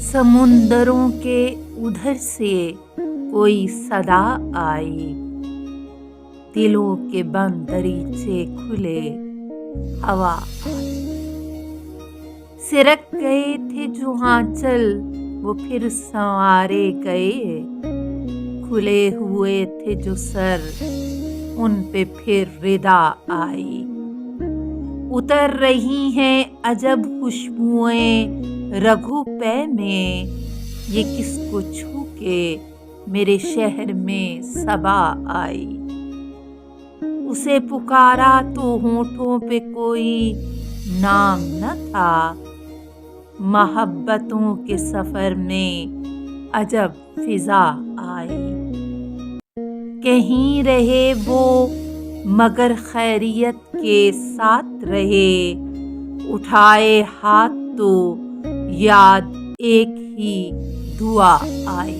समुंदरों के उधर से कोई सदा आई, दिलों के बंद दरीचे खुले, हवा आई। सिरक गए थे जो आंचल वो फिर संवारे गए, खुले हुए थे जो सर उन पे फिर रिदा आई। उतर रही हैं अजब खुशबुएं रघु पे में, ये किसको छू के मेरे शहर में सबा आई। उसे पुकारा तो होठों पे कोई नाम न था, मोहब्बतों के सफर में अजब फिजा आई। कहीं रहे वो मगर खैरियत के साथ रहे, उठाए हाथ तो याद एक ही दुआ आई।